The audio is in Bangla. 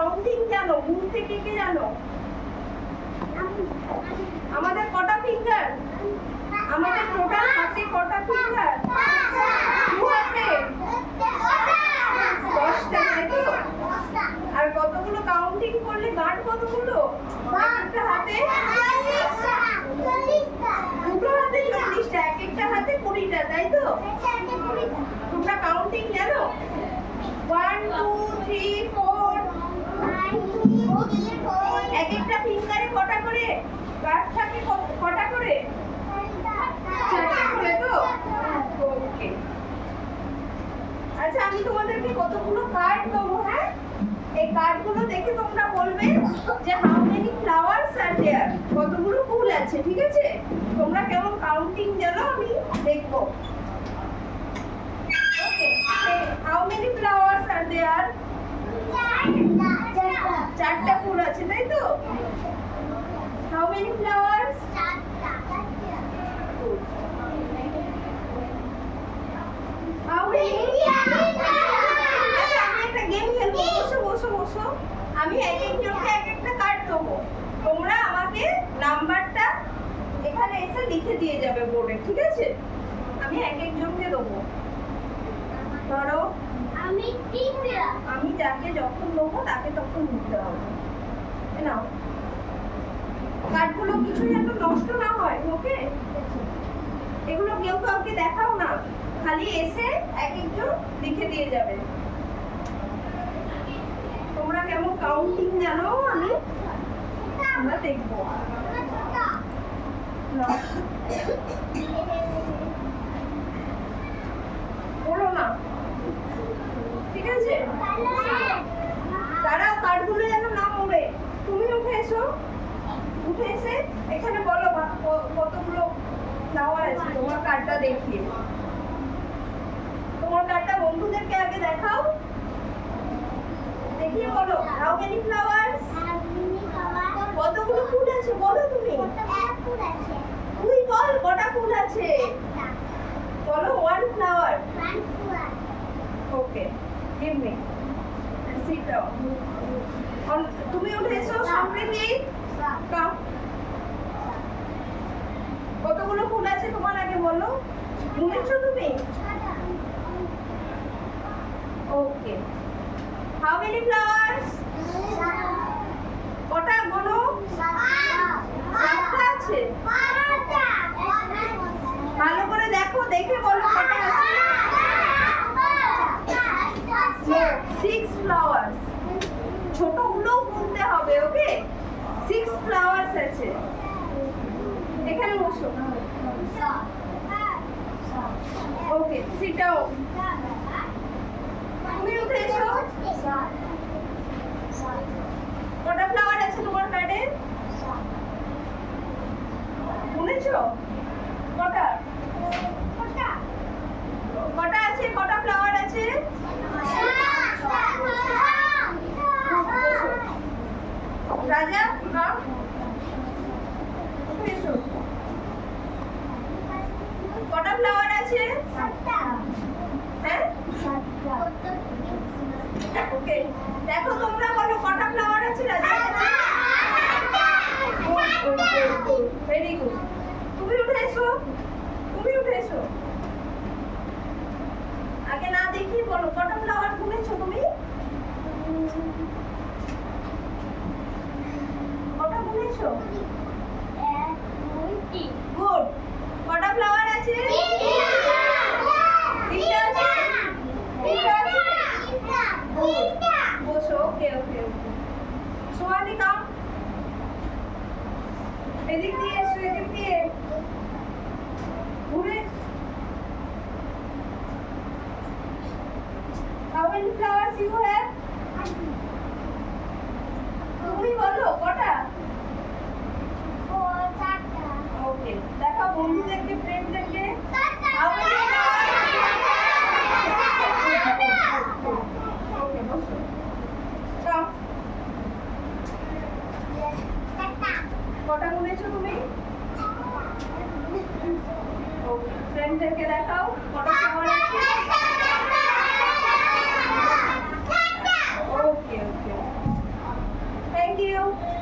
কাউন্টিং জানো? গুনতে কে কে জানো? আমাদের কটা ফিঙ্গার? আমাদের টোটাল হাতে কটা ফিঙ্গার? 2 হাতে 10টা, তাই তো? আর কতগুলো কাউন্টিং করলে গাঁট কতগুলো? একটা হাতে 2টো হাতে 40টা, একটা হাতে 20টা, তাই তো? তোমরা কাউন্টিং জানো? 1 2 3 4 একটা ফিঙ্গারে কটা করে গাঁট থাকে? কটা করে? 4টা করে তো? ওকে। আচ্ছা, আমি তোমাদেরকে কতগুলো কার্ড দেবো, হ্যাঁ? এই কার্ডগুলো দেখে তোমরা বলবে যে হাউ মেনি ফ্লাওয়ার্স আর দেয়ার, কতগুলো ফুল আছে, ঠিক আছে? তোমরা কেমন কাউন্টিং জানো আমি দেখব। Okay, how many flowers are there? 4টা ফুল আছে, তাই তো? How many flowers? 4টা। How many? আচ্ছা, আমি একটা গেম খেলবো। বসো। আমি এক একজনকে এক একটা কার্ড দেবো। তোমরা আমাকে নাম্বারটা এখানে এসে লিখে দিয়ে যাবে বোর্ডে, ঠিক আছে? আমি এক একজনকে দেবো। ধরো আমি যাকে যখন দেবো তাকে তখন নিতে হবে। নাও, কার্ডগুলো কিছু যেন নষ্ট না হয়, ওকে? এগুলো কেউ কাউকে দেখাও না, খালি এসে এক একজন লিখে দিয়ে যাবে। তোমরা কেমন কাউন্টিং জানো আমরা দেখবো। বলো না, ঠিক আছে? দাঁড়াও, কার্ডগুলো যেন না মরে। তুমি উঠে এসো, উঠে এসে এখানে বলো কতগুলো ফ্লাওয়ার আছে তোমার কার্ডটা দেখিয়ে। তোমার কার্ডটা বন্ধুদেরকে আগে দেখাও, দেখিয়ে বলো হাউ মেনি ফ্লাওয়ার্স? কতগুলো ফুল আছে বলো তুমি। তুই বল কটা ফুল আছে বলো। 1 flower. Okay, give me and sit down. তুমি উঠে এসো, সামনে কাউ কতগুলো ফুল আছে তোমার আগে বলো। গুনেছো তুমি? ওকে, হাউ মেনি ফ্লাওয়ার্স? কটা বলো? 7টা আছে। ভালো করে দেখো, দেখে বলো কটা আছে। 6 flowers. ছোটগুলো গুনতে হবে, ওকে? 6 flowers আছে। এখানে বসো। ওকে, sit down. তুমি উঠে এসো। কটা ফ্লাওয়ার আছে তোমার কার্ডে? গুনেছো? কটা আছে? কটা ফ্লাওয়ার আছে? রাজা, নাও। কটা ফ্লাওয়ার আছে? 7টা। হ্যাঁ, 7টা। ওকে, দেখো তোমরা বলো কটা ফ্লাওয়ার আছে রাজা? Very good. তুমি উঠে এসো। আগে না দেখি বলো কটা ফ্লাওয়ার গুনেছো তুমি? কটা গুনেছো? 1 2 3। গুড। কটা ফ্লাওয়ার আছে? 3টা আছে। বসো। ওকে। সোয়ালি কাম। এদিক দিয়ে এসো, এদিক দিয়ে ঘুরে। How many flowers you have? তুমি বলো কটা? 4টা। ওকে, দেখো বন্ধুদেরকে, ফ্রেন্ডদেরকে। How many flowers? ওকে, বসো। কাম। কটা গুনেছো তুমি? ওকে, ফ্রেন্ডদেরকে দেখাও কটা ফ্লাওয়ার আছে। ওকে। বসো